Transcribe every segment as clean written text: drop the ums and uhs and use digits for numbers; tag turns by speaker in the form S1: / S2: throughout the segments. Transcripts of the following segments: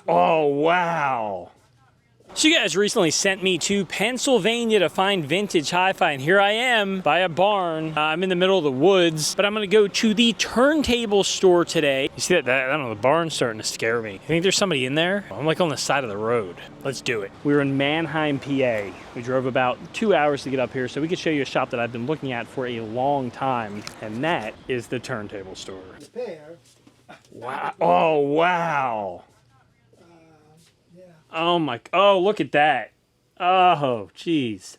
S1: Oh, wow. So you guys recently sent me to Pennsylvania to find vintage hi-fi, and here I am by a barn. I'm in the middle of the woods, but I'm gonna go to the Turntable Store today. You see that? I don't know, the barn's starting to scare me. You think there's somebody in there? I'm like on the side of the road. Let's do it. We were in Mannheim, PA. We drove about 2 hours to get up here, so we could show you a shop that I've been looking at for a long time, and that is the Turntable Store. Wow. Oh, wow. Oh my! Oh, look at that! Oh, jeez.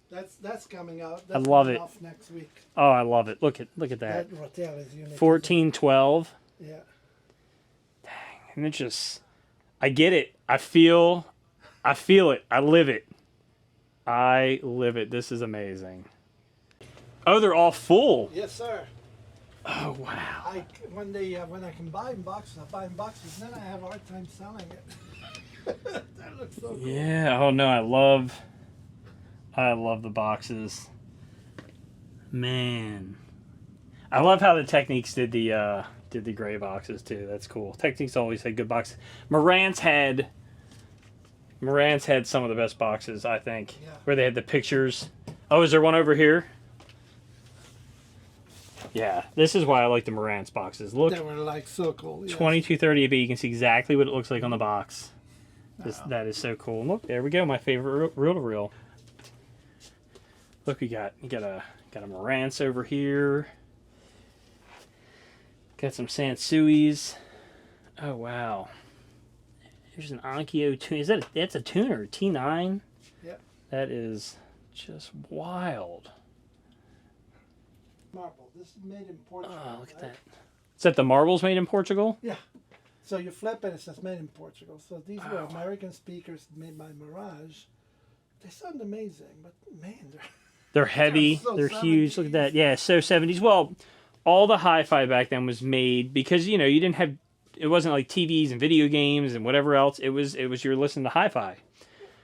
S2: That's coming out.
S1: I love it.
S2: Off next week.
S1: Oh, I love it. Look at that.
S2: That Rotel is unique.
S1: 1412.
S2: Yeah.
S1: Dang, and it just, I get it. I feel it. I live it. I live it. This is amazing. Oh, they're all full.
S2: Yes, sir.
S1: Oh wow.
S2: One day when I can buy in boxes, I buy in boxes. Then I have a hard time selling it. That looks so cool.
S1: Yeah. Oh no, I love the boxes. Man, I love how the Techniques did the gray boxes too. That's cool. Techniques always had good boxes. Marantz had some of the best boxes, I think.
S2: Yeah.
S1: Where they had the pictures. Oh, is there one over here? Yeah, this is why I like the Marantz boxes. Look,
S2: they were like so cool. Yes.
S1: 2230 AB. You can see exactly what it looks like on the box. That is so cool. Look, there we go. My favorite reel-to-reel. Look, you got a Marantz over here. Got some Sansuis. Oh wow. Here's an Onkyo tune. That's a tuner, T9.
S2: Yeah.
S1: That is just wild.
S2: Marble. This is made in Portugal.
S1: Oh, look at that. Is that the marbles made in Portugal?
S2: Yeah. So you flip it, it says made in Portugal. So these were American speakers made by Mirage. They sound amazing, but man,
S1: they're heavy.
S2: So
S1: they're
S2: 70s.
S1: huge. Look at that. Yeah, so 70s. Well, all the hi-fi back then was made because, you didn't have, it wasn't like TVs and video games and whatever else. It was you were listening to hi-fi.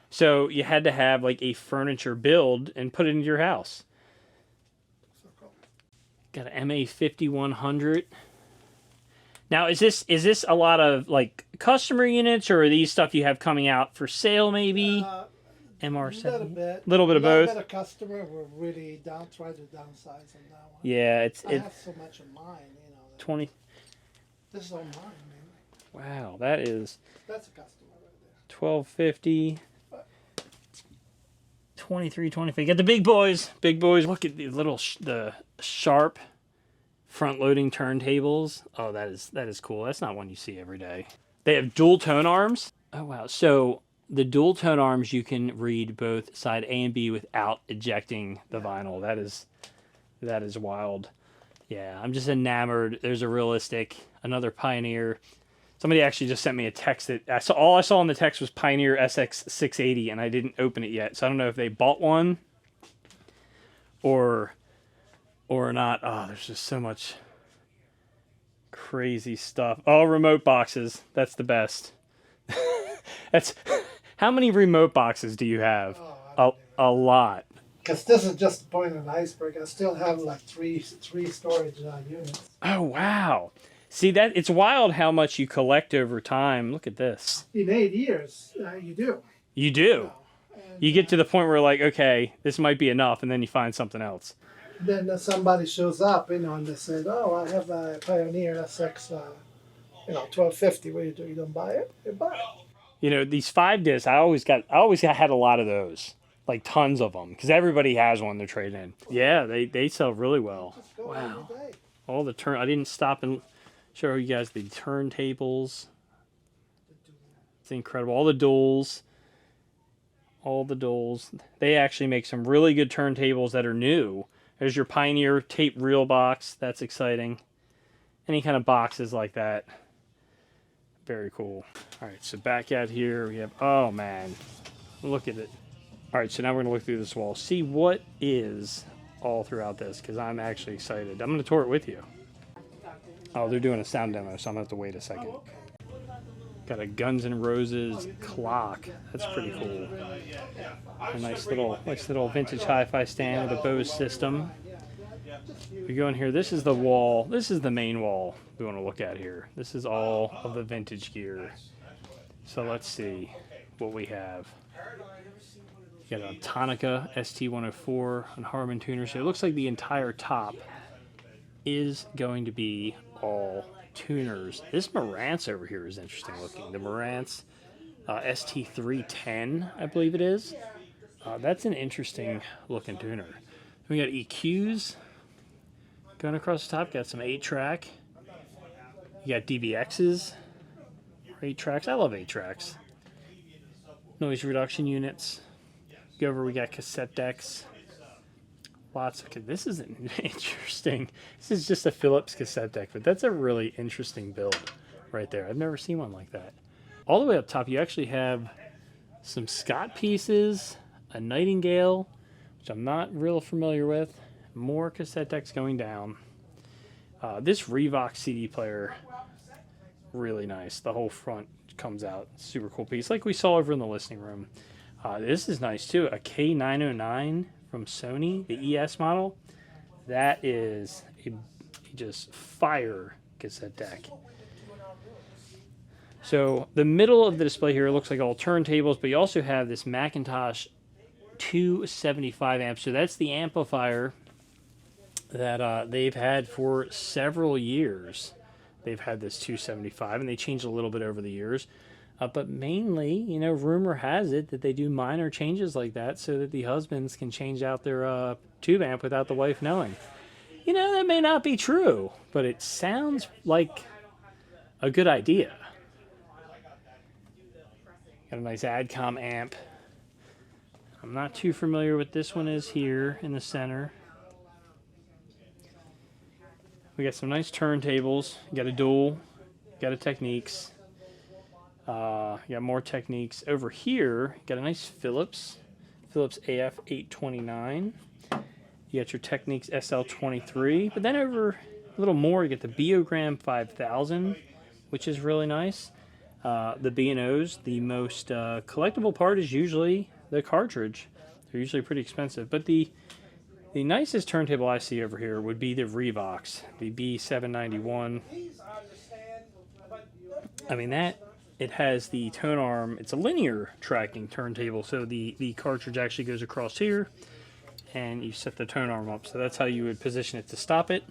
S1: So you had to have like a furniture build and put it into your house.
S2: So cool.
S1: Got an MA5100. Now, is this a lot of like customer units, or are these stuff you have coming out for sale maybe? MR7. Little bit of both.
S2: A bit of customer were really try to downsize on that one.
S1: Yeah,
S2: I have so much of mine,
S1: 20.
S2: This is all mine, mainly.
S1: Wow, that's
S2: a customer right there.
S1: 1250. 2325. Got the big boys. Big boys. Look at the the sharp front-loading turntables. Oh, that is cool. That's not one you see every day. They have dual tone arms. Oh wow. So the dual tone arms, you can read both side A and B without ejecting the vinyl. That is wild. Yeah, I'm just enamored. There's a Realistic, another Pioneer. Somebody actually just sent me a text that all I saw in the text was Pioneer SX680, and I didn't open it yet. So I don't know if they bought one or not. Oh, there's just so much crazy stuff. Oh, remote boxes. That's the best. That's how many remote boxes do you have? A lot.
S2: Because this is just the point of the iceberg. I still have like three storage units.
S1: Oh wow! See that? It's wild how much you collect over time. Look at this.
S2: In 8 years, you do.
S1: You do. You get to the point where like, okay, this might be enough, and then you find something else.
S2: Then somebody shows up, and they said, "Oh, I have a Pioneer SX, 1250. What do you do? You don't buy it? You buy it."
S1: These 5 discs. I always had a lot of those, like tons of them, because everybody has one to trade in. Yeah, they sell really well. Wow. All the I didn't stop and show you guys the turntables. It's incredible. All the duals. They actually make some really good turntables that are new. There's your Pioneer tape reel box. That's exciting. Any kind of boxes like that. Very cool. All right, so back out here we have, oh man, look at it. All right, so now we're gonna look through this wall, see what is all throughout this, because I'm actually excited. I'm gonna tour it with you. Oh, they're doing a sound demo, so I'm gonna have to wait a second. Got a Guns N' Roses clock. That's pretty cool. A nice little vintage hi-fi stand with a Bose system. We go in here. This is the wall. This is the main wall we want to look at here. This is all of the vintage gear. So let's see what we have. You got a Tonica ST104 and Harman tuner. So it looks like the entire top is going to be all tuners. This Marantz over here is interesting looking. The Marantz ST310, I believe it is. That's an interesting looking tuner. We got EQs going across the top. Got some 8-track. You got DBXs, 8 tracks. I love 8 tracks. Noise reduction units. Go over, we got cassette decks. Lots of. This is interesting. This is just a Philips cassette deck, but that's a really interesting build right there. I've never seen one like that. All the way up top, you actually have some Scott pieces, a Nightingale, which I'm not real familiar with. More cassette decks going down. This Revox CD player, really nice. The whole front comes out. Super cool piece, like we saw over in the listening room. This is nice too. A K909 from Sony, the ES model. That is a just fire cassette deck. So the middle of the display here looks like all turntables, but you also have this Macintosh 275 amp. So that's the amplifier that they've had for several years. They've had this 275, and they changed a little bit over the years. But mainly, you know, rumor has it that they do minor changes like that so that the husbands can change out their tube amp without the wife knowing. You know, that may not be true, but it sounds like a good idea. Got a nice Adcom amp. I'm not too familiar with this one is here in the center. We got some nice turntables. You got a dual, got a Technics. You got more Techniques. Over here, you got a nice Philips AF829. You got your Technics SL23. But then over a little more, you get the Biogram 5000, which is really nice. The B&Os, the most collectible part is usually the cartridge. They're usually pretty expensive. But the nicest turntable I see over here would be the Revox, the B791. I mean, it has the tone arm. It's a linear tracking turntable, so the cartridge actually goes across here, and you set the tone arm up. So that's how you would position it to stop it.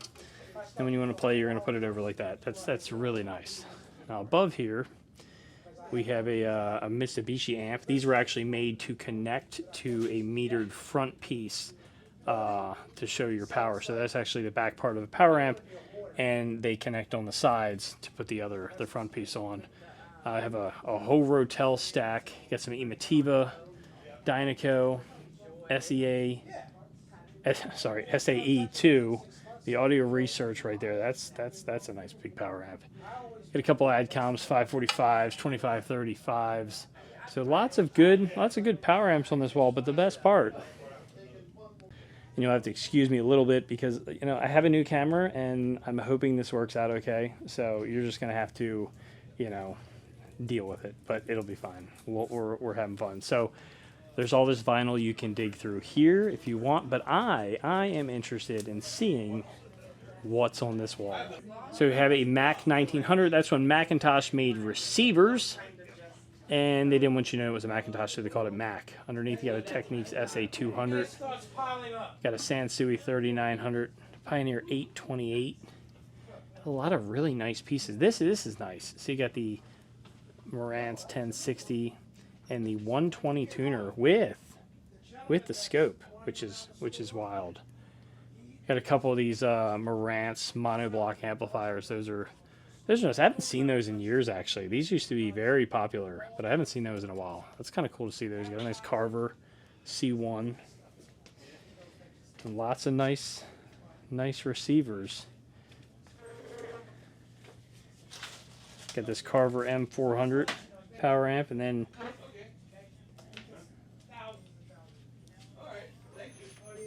S1: And when you want to play, you're going to put it over like that. That's really nice. Now above here, we have a Mitsubishi amp. These were actually made to connect to a metered front piece to show your power. So that's actually the back part of the power amp, and they connect on the sides to put the front piece on. I have a whole Rotel stack. Got some Emativa, Dynaco, SAE2. The audio research right there. That's a nice big power amp. Got a couple Adcoms, 545s, 2535s. So lots of good power amps on this wall. But the best part, and you'll have to excuse me a little bit because I have a new camera and I'm hoping this works out okay. So you're just gonna have to, deal with it, but it'll be fine. We're having fun. So there's all this vinyl you can dig through here if you want, but I am interested in seeing what's on this wall. So we have a Mac 1900. That's when Macintosh made receivers, and they didn't want you to know it was a Macintosh, so they called it Mac. Underneath you got a Technics SA200, got a Sansui 3900, Pioneer 828. A lot of really nice pieces. This is nice. So you got the Marantz 1060 and the 120 tuner with the scope, which is wild. Got a couple of these Marantz monoblock amplifiers. Those are nice. I haven't seen those in years actually. These used to be very popular, but I haven't seen those in a while. That's kind of cool to see those. Got a nice Carver C1 and lots of nice receivers. Got this Carver M400 power amp, and then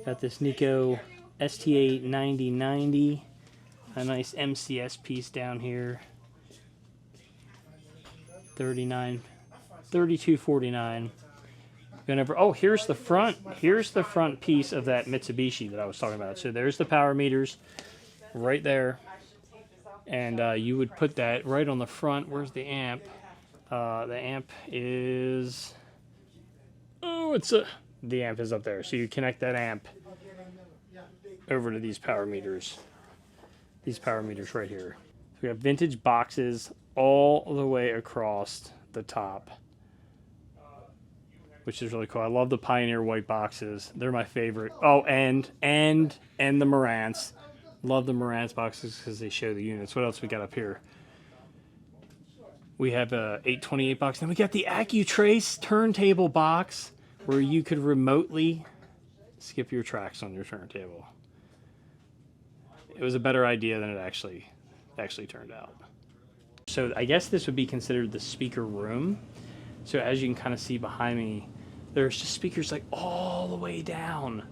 S1: got this Nico STA 9090, a nice MCS piece down here, 3249. Oh, here's the front piece of that Mitsubishi that I was talking about. So there's the power meters right there. And you would put that right on the front. Where's the amp? The amp is... Oh, the amp is up there. So you connect that amp over to these power meters. These power meters right here. So we have vintage boxes all the way across the top, which is really cool. I love the Pioneer white boxes. They're my favorite. Oh, and the Marantz. Love the Marantz boxes because they show the units. What else we got up here? We have a 828 box. Then we got the AccuTrace turntable box where you could remotely skip your tracks on your turntable. It was a better idea than it actually turned out. So I guess this would be considered the speaker room. So as you can kind of see behind me, there's just speakers like all the way down.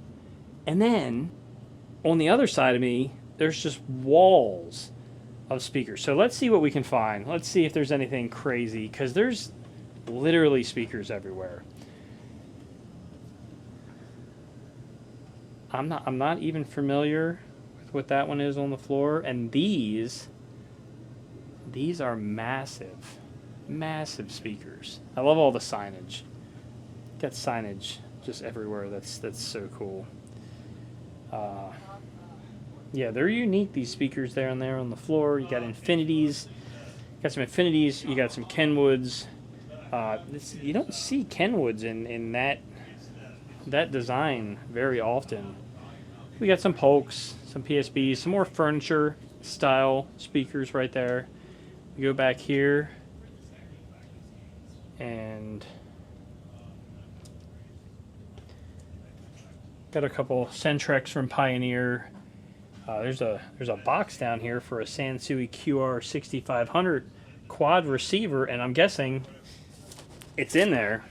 S1: And then on the other side of me, there's just walls of speakers. So let's see what we can find. Let's see if there's anything crazy, because there's literally speakers everywhere. I'm not even familiar with what that one is on the floor. And these are massive speakers. I love all the signage. Got signage just everywhere. That's so cool. Yeah, they're unique, these speakers there and there on the floor. You got Infinities. Got some Infinities. You got some Kenwoods. You don't see Kenwoods in that design very often. We got some Polks, some PSBs, some more furniture style speakers right there. You go back here and got a couple Centrex from Pioneer. There's a box down here for a Sansui QR6500 quad receiver, and I'm guessing it's in there.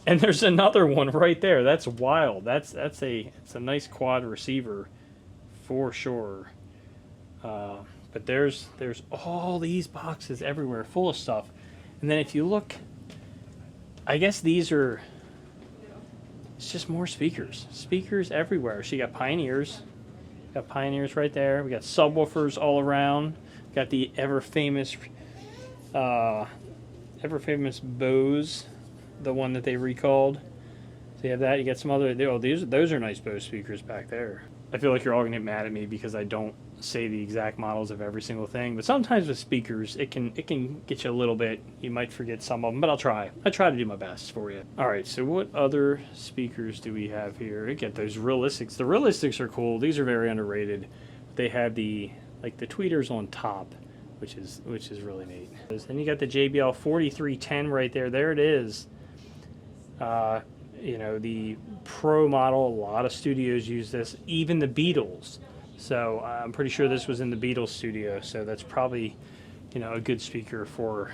S1: And there's another one right there. That's wild. It's a nice quad receiver for sure. But there's all these boxes everywhere full of stuff. And then if you look, I guess it's just more speakers. Speakers everywhere. So you got Pioneers. Got Pioneers right there. We got subwoofers all around. Got the ever famous Bose, the one that they recalled. So you have that. You got some other. Those are nice Bose speakers back there. I feel like you're all gonna get mad at me because I don't say the exact models of every single thing. But sometimes with speakers, it can get you a little bit. You might forget some of them, but I'll try. I try to do my best for you. All right. So what other speakers do we have here? You get those Realistics. The Realistics are cool. These are very underrated. They have the tweeters on top, which is really neat. Then you got the JBL 4310 right there. There it is. The Pro model. A lot of studios use this. Even the Beatles. So I'm pretty sure this was in the Beatles studio. So that's probably, a good speaker for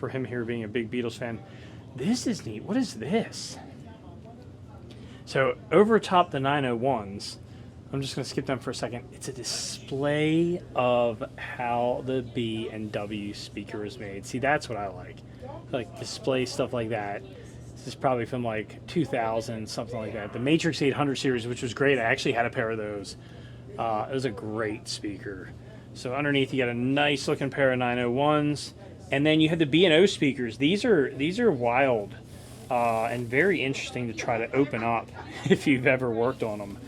S1: him here being a big Beatles fan. This is neat. What is this? So over top the 901s, I'm just going to skip them for a second. It's a display of how the B&W speaker is made. See, that's what I like display stuff like that. This is probably from like 2000, something like that. The Matrix 800 series, which was great. I actually had a pair of those. It was a great speaker. So underneath you got a nice looking pair of 901s, and then you have the B&O speakers. These are wild and very interesting to try to open up if you've ever worked on them.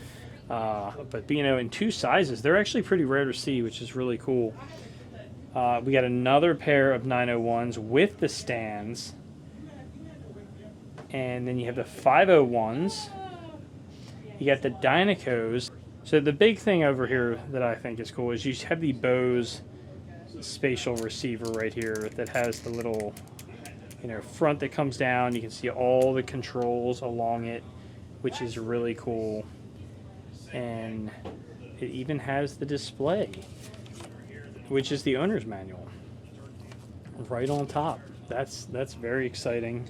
S1: But B&O in two sizes. They're actually pretty rare to see, which is really cool. We got another pair of 901s with the stands, and then you have the 501s. You got the Dynacos. So the big thing over here that I think is cool is you have the Bose spatial receiver right here that has the little, front that comes down. You can see all the controls along it, which is really cool. And it even has the display, which is the owner's manual, right on top. That's very exciting.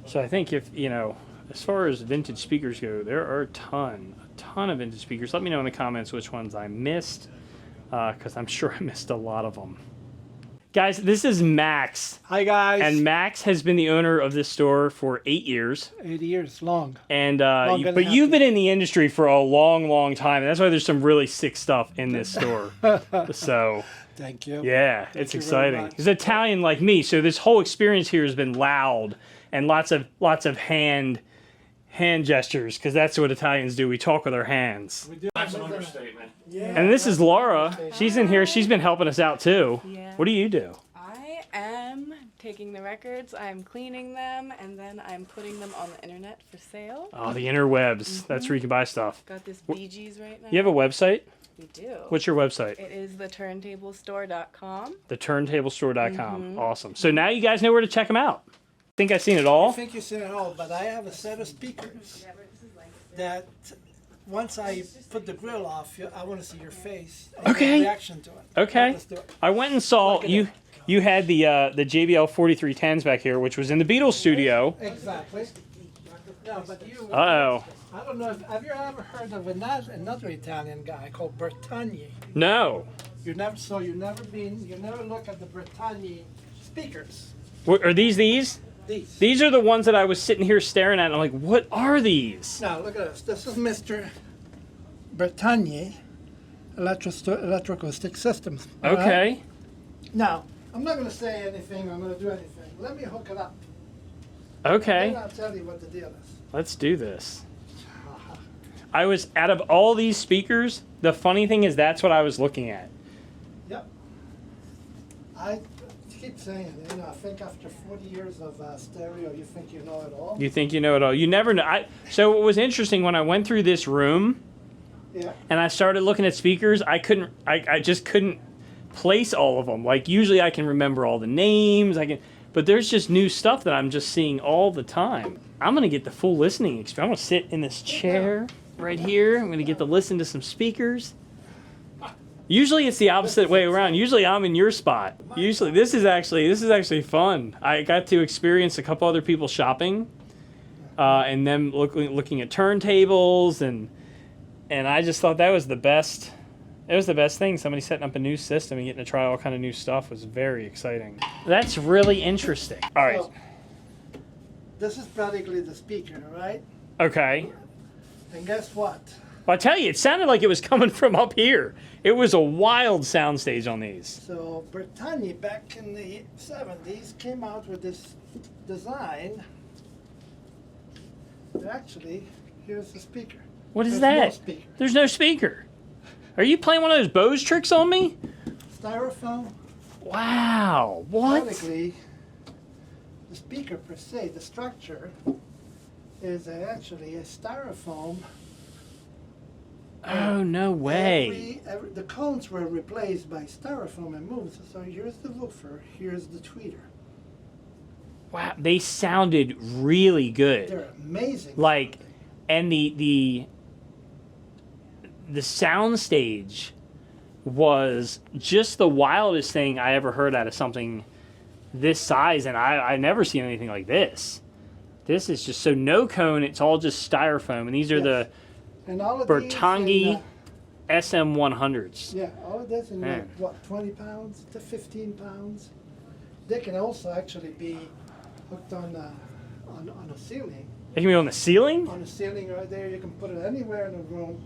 S1: So I think if, as far as vintage speakers go, there are a ton of vintage speakers. Let me know in the comments which ones I missed, because I'm sure I missed a lot of them. Guys, this is Max.
S2: Hi, guys.
S1: And Max has been the owner of this store for 8 years.
S2: 8 years, long.
S1: And you've been in the industry for a long, long time, and that's why there's some really sick stuff in this store. So
S2: Thank you.
S1: Yeah,
S2: Thank
S1: it's
S2: you very
S1: exciting.
S2: much.
S1: He's Italian like me, so this whole experience here has been loud and lots of hand gestures, because that's what Italians do. We talk with our hands.
S3: That's an understatement.
S2: Yeah.
S1: And this is Laura. She's in here. She's been helping us out too.
S4: Yeah.
S1: What do you do?
S4: I am taking the records, I'm cleaning them, and then I'm putting them on the internet for sale.
S1: Oh, the interwebs. That's where you can buy stuff.
S4: Got this Bee Gees right now.
S1: You have a website?
S4: We do.
S1: What's your website?
S4: It is theTurntableStore.com.
S1: TheTurntableStore.com. Awesome. So now you guys know where to check them out. Think I've seen it all?
S2: I think you've seen it all, but I have a set of speakers that once I put the grill off, I want to see your face and
S1: Okay.
S2: your reaction to it.
S1: Okay.
S2: Let's do it.
S1: I went and saw
S2: Look at
S1: you.
S2: it.
S1: You had the JBL 4310s back here, which was in the Beatles studio.
S2: Exactly. No, but you.
S1: Uh-oh.
S2: I don't know. Have you ever heard of another Italian guy called Bertagni?
S1: No.
S2: You never look at the Bertagni speakers.
S1: Are these?
S2: These.
S1: These are the ones that I was sitting here staring at, and I'm like, what are these?
S2: Now look at this. This is Mr. Bertagni Electroacoustic Systems. all right?
S1: Okay.
S2: Now I'm not going to say anything. I'm going to do anything. Let me hook it up.
S1: Okay.
S2: Then I'll tell you what the deal is.
S1: Let's do this. I was, out of all these speakers, the funny thing is that's what I was looking at.
S2: Yep. I keep saying, I think after 40 years of stereo, you think you know it all.
S1: You think you know it all. You never know. So what was interesting, when I went through this room
S2: Yeah.
S1: and I started looking at speakers, I just couldn't place all of them. Like, usually I can remember all the names, but there's just new stuff that I'm just seeing all the time. I'm going to get the full listening experience. I'm going to sit in this chair right here. I'm going to get to listen to some speakers. Usually it's the opposite way around. Usually I'm in your spot. Usually this is actually fun. I got to experience a couple other people shopping, and them looking at turntables, and I just thought that was the best. It was the best thing. Somebody setting up a new system and getting to try all kind of new stuff was very exciting. That's really interesting. All right.
S2: So, this is practically the speaker, right?
S1: Okay.
S2: And guess what?
S1: Well, I tell you, it sounded like it was coming from up here. It was a wild soundstage on these.
S2: So Bertagni back in the 70s came out with this design. Actually, here's the speaker.
S1: What is
S2: There's no
S1: that?
S2: speaker.
S1: There's no speaker. Are you playing one of those Bose tricks on me?
S2: Styrofoam.
S1: Wow. What?
S2: Practically, the speaker per se, the structure, is actually a styrofoam.
S1: Oh, no way.
S2: The cones were replaced by styrofoam and moved. So here's the woofer, here's the tweeter.
S1: Wow. They sounded really good.
S2: They're amazing.
S1: Like, and the sound stage was just the wildest thing I ever heard out of something this size, and I never seen anything like this. This is just so no cone, it's all just styrofoam, and these are the
S2: and all of
S1: Bertagni SM100s.
S2: Yeah, all of this in
S1: Man.
S2: like, what, 20 pounds to 15 pounds. They can also actually be hooked on a ceiling.
S1: They can be on the ceiling?
S2: On a ceiling right there, you can put it anywhere in the room.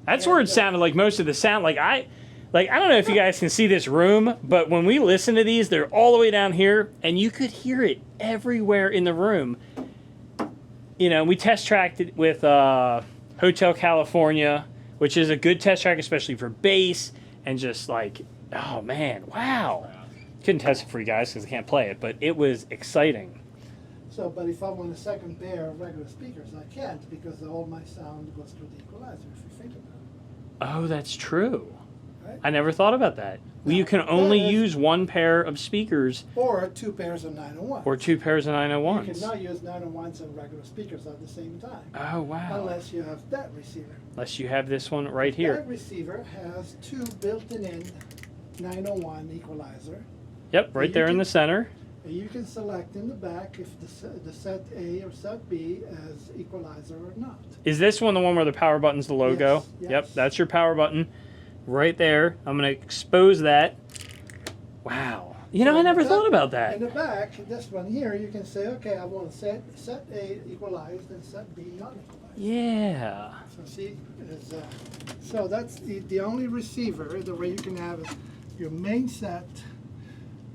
S1: That's where it sounded like most of the sound. I don't know if you guys can see this room, but when we listen to these, they're all the way down here, and you could hear it everywhere in the room. You know, we test tracked it with Hotel California, which is a good test track, especially for bass, and just like, oh man, wow. Couldn't test it for you guys because I can't play it, but it was exciting.
S2: So, but if I want a second pair of regular speakers, I can't because all my sound goes through the equalizer, if you think about
S1: Oh, that's true.
S2: Right.
S1: I never thought about that. Well, you can only use one pair of speakers
S2: it. Or 2 pairs of 901s.
S1: or 2 pairs of
S2: You
S1: 901s.
S2: cannot use 901s and regular speakers at the same time.
S1: Oh, wow.
S2: Unless you have that receiver.
S1: Unless you have this one right here.
S2: That receiver has 2 built-in 901 equalizer.
S1: Yep, right there in the center.
S2: And you can select in the back if the set A or set B as equalizer or not.
S1: Is this one the one where the power button's the logo?
S2: Yes, yes.
S1: Yep, that's your power button right there. I'm going to expose that. Wow. You know, I never thought about that.
S2: In the back, this one here, you can say, okay, I want set A equalized and set B non-equalized.
S1: Yeah.
S2: So see, so that's the only receiver, the way you can have your main set.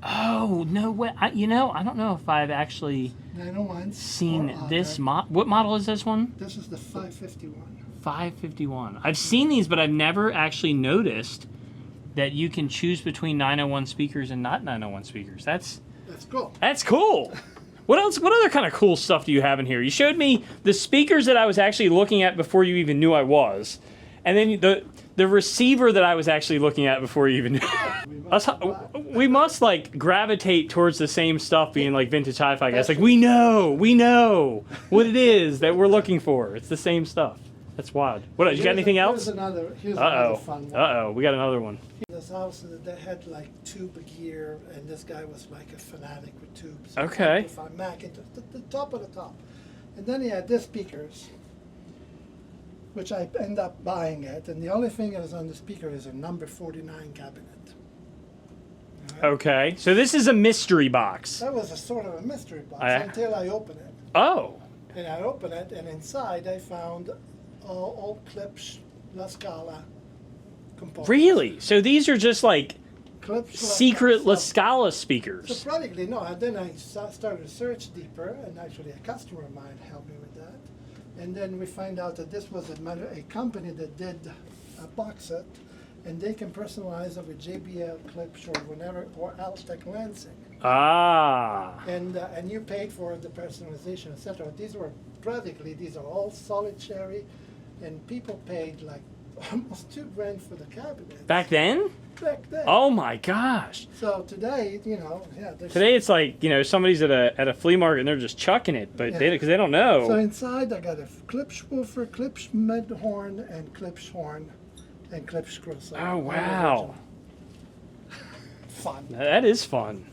S1: Oh, no way. I don't know if I've actually
S2: 901
S1: seen this what model is this one?
S2: This is the 551.
S1: 551. I've seen these, but I've never actually noticed that you can choose between 901 speakers and not 901 speakers. That's
S2: cool.
S1: That's cool. What else? What other kind of cool stuff do you have in here? You showed me the speakers that I was actually looking at before you even knew I was, and then the receiver that I was actually looking at before you even knew. We must like gravitate towards the same stuff, being like vintage hi-fi guys. Like we know what it is that we're looking for. It's the same stuff. That's wild. What? You got anything else?
S2: Here's another fun one.
S1: We got another one.
S2: This house they had like tube gear, and this guy was like a fanatic with tubes.
S1: Okay.
S2: Macintosh, the top of the top, and then he had these speakers, which I end up buying it, and the only thing that is on the speaker is a number 49 cabinet. Right?
S1: Okay, so this is a mystery box.
S2: That was a sort of a mystery box until I opened it.
S1: Oh.
S2: And I opened it, and inside I found all Klipsch La Scala components.
S1: Really? So these are just like
S2: Klipsch
S1: secret La Scala speakers?
S2: So practically no. And then I started to search deeper, and actually a customer of mine helped me with that. And then we find out that this was a company that did a box set, and they can personalize it with JBL, Klipsch, or whatever, or Altec Lansing.
S1: Ah.
S2: And you paid for the personalization, etc. These are all solid cherry, and people paid like almost $2,000 for the cabinet.
S1: Back then?
S2: Back then.
S1: Oh my gosh.
S2: So today,
S1: Today it's like, somebody's at a flea market and they're just chucking it, but because they don't know.
S2: So inside I got a Klipsch woofer, Klipsch mid horn, and Klipsch horn, and Klipsch screw. So
S1: oh wow.
S2: Fun.
S1: That is fun.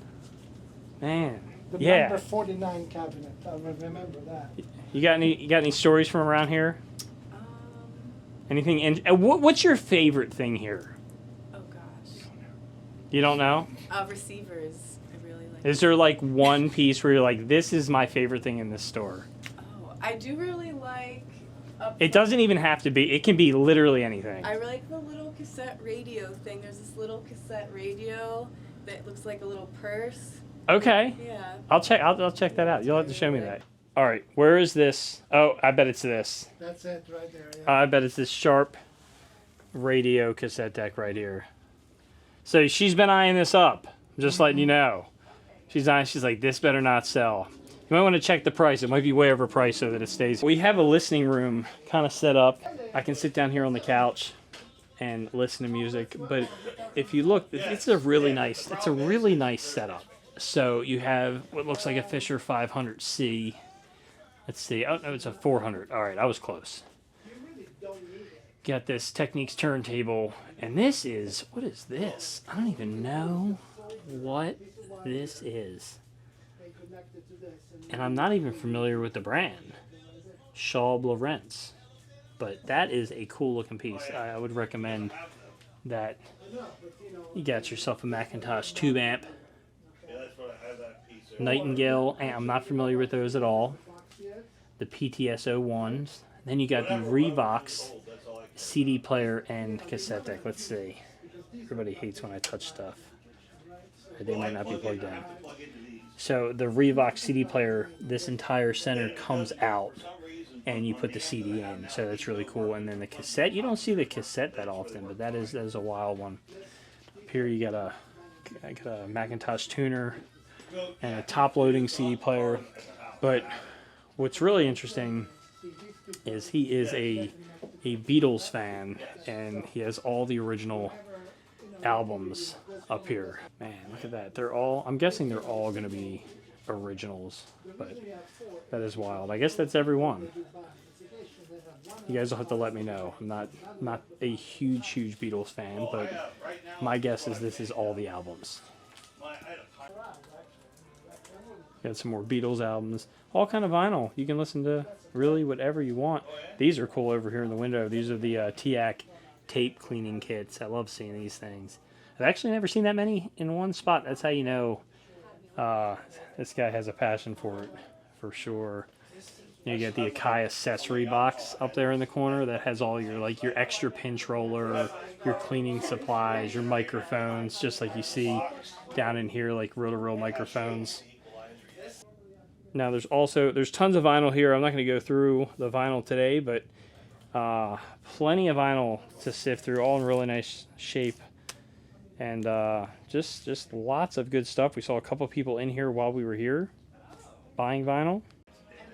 S1: Man.
S2: The
S1: yeah.
S2: number 49 cabinet. I remember that.
S1: You got any stories from around here? Anything? What's your favorite thing here?
S4: Oh gosh.
S1: You don't know?
S4: Receivers. I really like.
S1: Is there like one piece where you're like, this is my favorite thing in this store?
S4: Oh, I do really like.
S1: It doesn't even have to be. It can be literally anything.
S4: I like the little cassette radio thing. There's this little cassette radio that looks like a little purse.
S1: Okay.
S4: Yeah.
S1: I'll check that out. You'll have to show me that. All right. Where is this? Oh, I bet it's this.
S2: That's it right there. Yeah.
S1: I bet it's this Sharp radio cassette deck right here. So she's been eyeing this up. I'm just letting you know. She's like, this better not sell. You might want to check the price. It might be way overpriced so that it stays. We have a listening room kind of set up. I can sit down here on the couch and listen to music. But if you look, it's a really nice setup. So you have what looks like a Fisher 500C. Let's see. Oh, no, it's a 400. All right, I was close. Got this Techniques turntable. And this is, what is this? I don't even know what this is. And I'm not even familiar with the brand. Schaub Lorentz. But that is a cool looking piece. I would recommend that you got yourself a Macintosh tube amp. Nightingale, I'm not familiar with those at all. The PTS-01s. Then you got the Revox CD player and cassette deck. Let's see. Everybody hates when I touch stuff. They might not be plugged in. So the Revox CD player, this entire center comes out and you put the CD in. So that's really cool. And then the cassette, you don't see the cassette that often, but that is a wild one. Up here you got a Macintosh tuner and a top-loading CD player. But what's really interesting is he is a Beatles fan, and he has all the original albums up here. Man, look at that. I'm guessing they're all going to be originals, but that is wild. I guess that's every one. You guys will have to let me know. I'm not a huge Beatles fan, but my guess is this is all the albums. Got some more Beatles albums. All kind of vinyl. You can listen to really whatever you want. These are cool over here in the window. These are the TIAC tape cleaning kits. I love seeing these things. I've actually never seen that many in one spot. That's how you know this guy has a passion for it, for sure. You get the Akai accessory box up there in the corner that has all your like your extra pinch roller, your cleaning supplies, your microphones, just like you see down in here, like reel-to-reel microphones. Now there's tons of vinyl here. I'm not going to go through the vinyl today, but plenty of vinyl to sift through, all in really nice shape, and just lots of good stuff. We saw a couple people in here while we were here buying vinyl.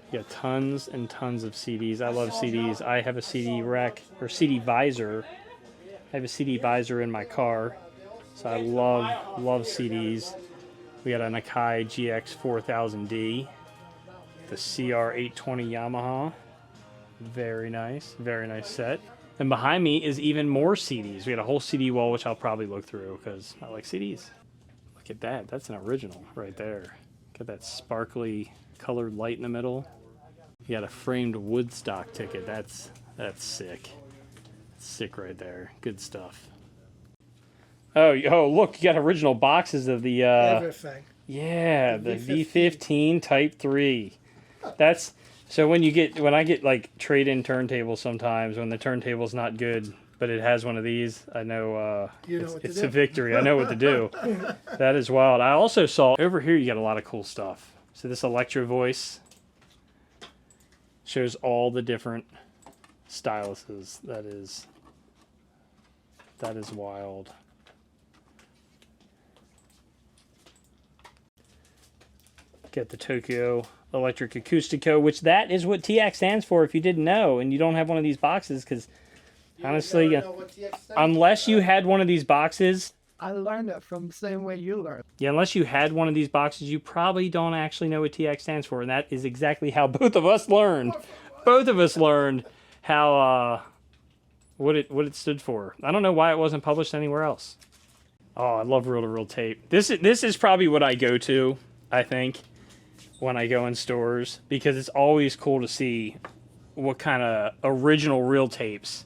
S1: You got tons and tons of CDs. I love CDs. I have a CD rack or CD visor. I have a CD visor in my car, so I love CDs. We got an Akai GX 4000D, the CR820 Yamaha. Very nice set. And behind me is even more CDs. We got a whole CD wall, which I'll probably look through because I like CDs. Look at that. That's an original right there. Got that sparkly colored light in the middle. You got a framed Woodstock ticket. That's sick. Sick right there. Good stuff. Oh, look, you got original boxes of the
S2: Everything.
S1: Yeah, the V15 Type 3. That's so when I get like trade-in turntables sometimes when the turntable's not good, but it has one of these, I know it's a victory. I know what to do. That is wild. I also saw over here you got a lot of cool stuff. So this Electro Voice shows all the different styluses. That is wild. Get the Tokyo Electric Acoustico, which that is what TX stands for if you didn't know and you don't have one of these boxes, because honestly, unless you had one of these boxes,
S2: I learned it from the same way you learned.
S1: Yeah, unless you had one of these boxes, you probably don't actually know what TX stands for, and that is exactly how both of us learned. Both of us learned how what it stood for. I don't know why it wasn't published anywhere else. Oh, I love reel-to-reel tape. This is probably what I go to, I think, when I go in stores, because it's always cool to see what kind of original reel tapes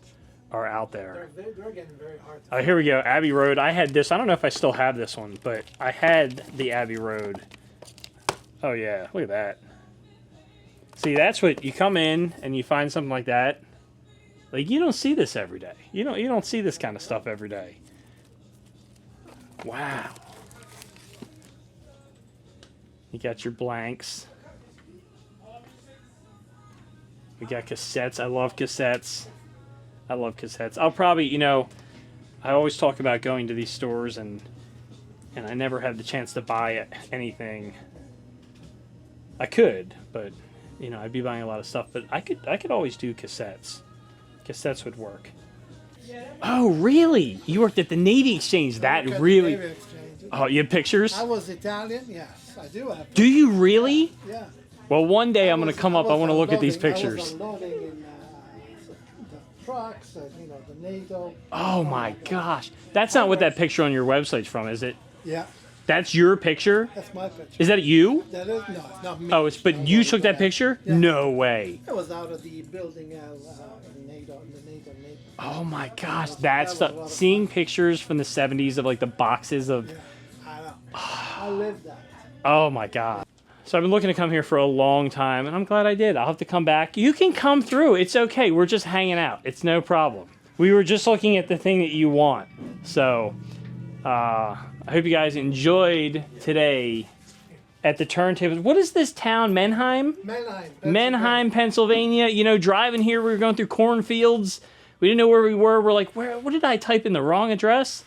S1: are out there.
S2: They're getting very hard.
S1: Here we go, Abbey Road. I had this. I don't know if I still have this one, but I had the Abbey Road. Oh yeah, look at that. See, that's what you come in and you find something like that. Like, you don't see this every day. You don't see this kind of stuff every day. Wow. You got your blanks. We got cassettes. I love cassettes. I'll probably, I always talk about going to these stores and I never had the chance to buy anything. I could, but I'd be buying a lot of stuff. But I could always do cassettes. Cassettes would work. Oh, really? You worked at the Navy Exchange? That really?
S2: Navy Exchange.
S1: Oh, you have pictures?
S2: I was Italian. Yes, I do have.
S1: Do you really?
S2: Yeah.
S1: Well, one day I'm going to come up. I want to look at these pictures.
S2: I was unloading in the trucks, the NATO.
S1: Oh my gosh. That's not what that picture on your website's from, is it?
S2: Yeah.
S1: That's your picture?
S2: That's my picture.
S1: Is that you?
S2: That is, no, it's not me.
S1: Oh, but you took that picture?
S2: Yeah.
S1: No way.
S2: It was out of the building in NATO.
S1: Oh my gosh, that's seeing pictures from the 70s of like the boxes of.
S2: Yeah, I know. I lived that.
S1: Oh my god. So I've been looking to come here for a long time, and I'm glad I did. I'll have to come back. You can come through. It's okay. We're just hanging out. It's no problem. We were just looking at the thing that you want. So I hope you guys enjoyed today at the turntables. What is this town? Menheim, Pennsylvania. Driving here, we were going through cornfields. We didn't know where we were. We're like, what did I type in the wrong address?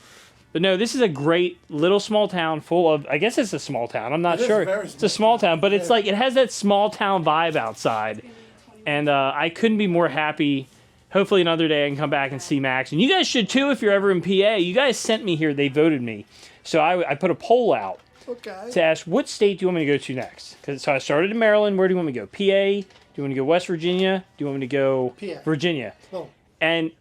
S1: But no, this is a great little small town full of, I guess it's a small town. I'm not sure. It's a small town, but it's like, it has that small town vibe outside. And I couldn't be more happy. Hopefully another day I can come back and see Max. And you guys should too if you're ever in PA. You guys sent me here. They voted me. So I put a poll out to ask, what state do you want me to go to next? So I started in Maryland. Where do you want me to go? PA? Do you want me to go West Virginia? Do you want me to go Virginia?
S2: Oh.
S1: And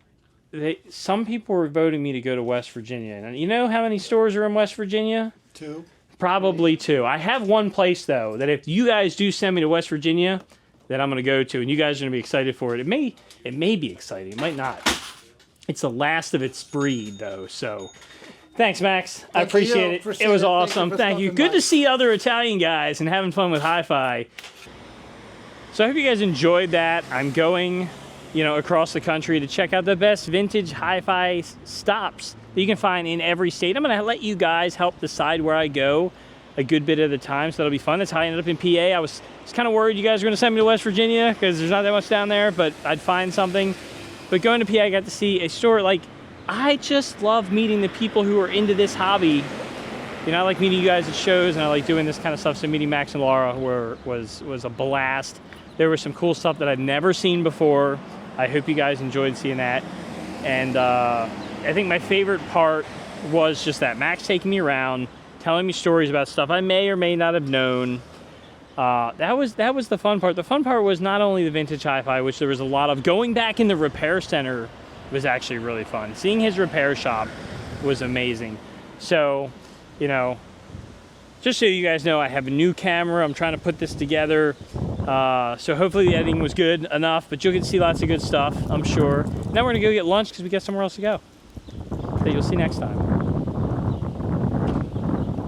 S1: some people were voting me to go to West Virginia. And you know how many stores are in West Virginia?
S2: 2.
S1: Probably 2. I have one place, though, that if you guys do send me to West Virginia, that I'm going to go to, and you guys are going to be excited for it. It may be exciting. It might not. It's the last of its breed, though, so... Thanks, Max. I appreciate it. It was awesome. Thank you. Good to see other Italian guys and having fun with Hi-Fi. So I hope you guys enjoyed that. I'm going, you know, across the country to check out the best vintage hi-fi stops that you can find in every state. I'm gonna let you guys help decide where I go a good bit of the time, so that'll be fun. That's how I ended up in PA. I was kind of worried you guys were gonna send me to West Virginia because there's not that much down there, but I'd find something. But going to PA, I got to see a store. Like, I just love meeting the people who are into this hobby. You know, I like meeting you guys at shows, and I like doing this kind of stuff. So meeting Max and Laura was a blast. There was some cool stuff that I'd never seen before. I hope you guys enjoyed seeing that. And I think my favorite part was just that Max taking me around, telling me stories about stuff I may or may not have known. That was the fun part. The fun part was not only the vintage hi-fi, which there was a lot of. Going back in the repair center was actually really fun. Seeing his repair shop was amazing. So, you know, just so you guys know, I have a new camera. I'm trying to put this together. So hopefully the editing was good enough, but you'll get to see lots of good stuff, I'm sure. Now we're gonna go get lunch because we got somewhere else to go. So you'll see next time.